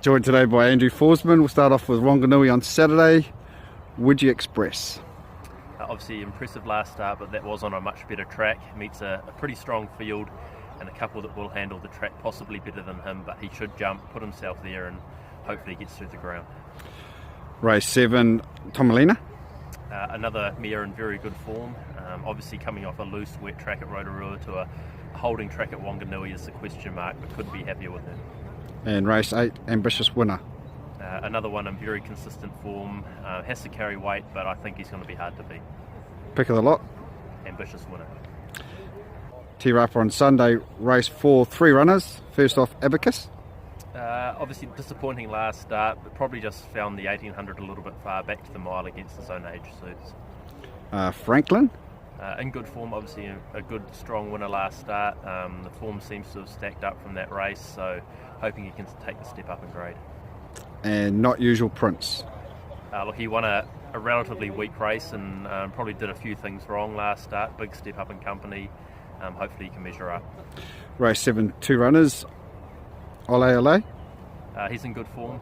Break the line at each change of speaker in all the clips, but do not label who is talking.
Joined today by Andrew Forsman. We'll start off with Wanganui on Saturday. Would you express?
Obviously impressive last start, but that was on a much better track. Meets a pretty strong field and a couple that will handle the track possibly better than him, but he should jump, put himself there and hopefully gets through the ground.
Race 7, Tomalina.
Another mare in very good form. Obviously coming off a loose, wet track at Rotorua to a holding track at Wanganui is the question mark, but could be happier with it.
And race 8, Ambitious Winner.
Another one in very consistent form. Has to carry weight, but I think he's going to be hard to beat.
Pick of the lot.
Ambitious Winner.
Rapa on Sunday, race 4, 3 runners. First off, Abacus.
Obviously disappointing last start, but probably just found the 1800 a little bit far back to the mile against his own age suits.
Franklin.
In good form, obviously a good strong winner last start. The form seems to have stacked up from that race, so hoping he can take the step up in grade.
And Not Usual Prince.
Look, he won a relatively weak race and probably did a few things wrong last start. Big step up in company. Hopefully he can measure up.
Race 7, 2 runners. Ole.
He's in good form.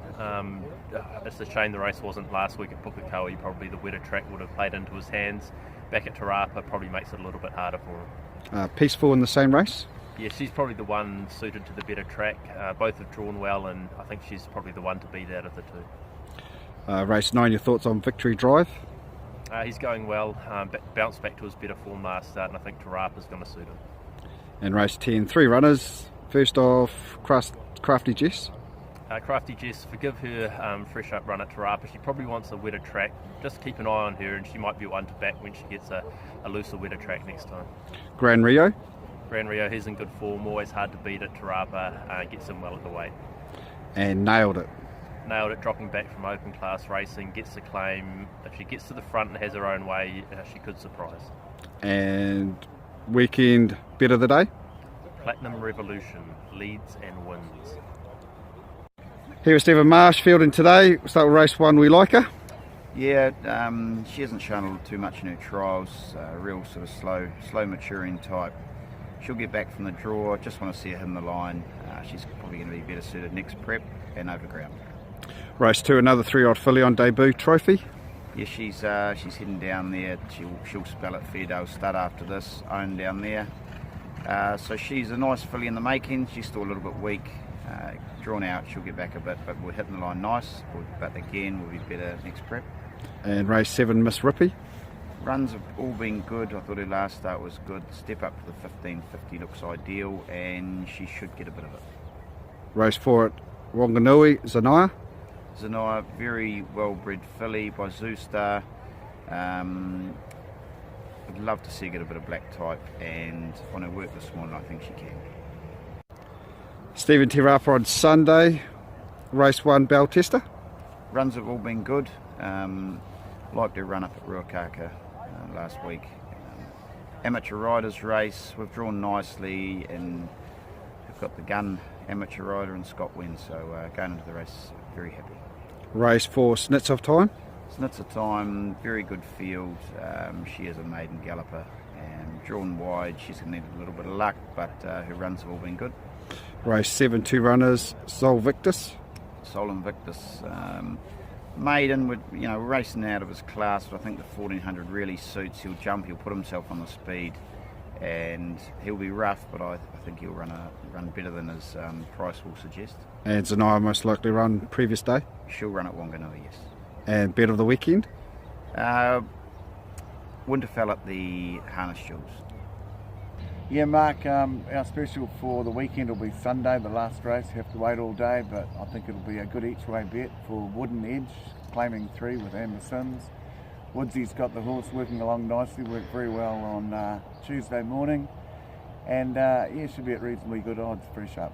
It's a shame the race wasn't last week at Pukekohe. Probably the wetter track would have played into his hands. Back at Te Rapa probably makes it a little bit harder for him.
Peaceful in the same race.
Yeah, she's probably the one suited to the better track. Both have drawn well, and I think she's probably the one to beat out of the two.
Race 9, your thoughts on Victory Drive?
He's going well. Bounced back to his better form last start, and I think Te Rapa is going to suit him.
And race 10, 3 runners. First off, Crafty Jess.
Crafty Jess, forgive her fresh up run at Te Rapa. She probably wants a wetter track. Just keep an eye on her, and she might be one to back when she gets a looser, wetter track next time.
Gran Rio.
Gran Rio, he's in good form. Always hard to beat at Te Rapa. Gets him well at the weight.
And Nailed It.
Nailed It, dropping back from open class racing, gets the claim. If she gets to the front and has her own way, she could surprise.
And weekend bet of the day?
Platinum Revolution, leads and wins.
Here is Stephen Marsh fielding today. We'll start with race 1, We Like Her.
Yeah, she hasn't shown too much in her trials, real sort of slow maturing type. She'll get back from the draw, just want to see her hit the line. She's probably going to be better suited next prep and over ground.
Race 2, another 3-year-old filly on debut, Trophy.
Yeah, she's heading down there. She'll spell it Fairдale Stud after this, owned down there. So she's a nice filly in the making. She's still a little bit weak, drawn out. She'll get back a bit, but we're hitting the line nice. But again, we'll be better next prep.
And race 7, Miss Rippy.
Runs have all been good. I thought her last start was good. Step up to the 1550 looks ideal, and she should get a bit of it.
Race 4 at Wanganui, Zanaya.
Zanaya, very well-bred filly by Zoostar. I'd love to see her get a bit of black type, and on her work this morning, I think she can.
Stephen Te Rapa on Sunday. Race 1, Baltester.
Runs have all been good. Liked her run up at Ruakaka last week. Amateur riders race, we've drawn nicely, and we've got the gun amateur rider and Scott Wynn, so going into the race, very happy.
Race 4, Snits of Time.
Snits of Time, very good field. She is a maiden galloper, and drawn wide. She's going to need a little bit of luck, but her runs have all been good.
Race 7, 2 runners, Sol Victus.
Sol Invictus, maiden, with racing out of his class, but I think the 1400 really suits. He'll jump, he'll put himself on the speed, and he'll be rough, but I think he'll run better than his price will suggest.
And Zanaya most likely run previous day.
She'll run at Wanganui, yes.
And bet of the weekend?
Winterfell at the Harness Jewels.
Yeah, Mark, our special for the weekend will be Sunday, the last race. You have to wait all day, but I think it'll be a good each-way bet for Wooden Edge, claiming 3 with Amber Sims. Woodsy's got the horse working along nicely, worked very well on Tuesday morning, and should be at reasonably good odds, fresh up.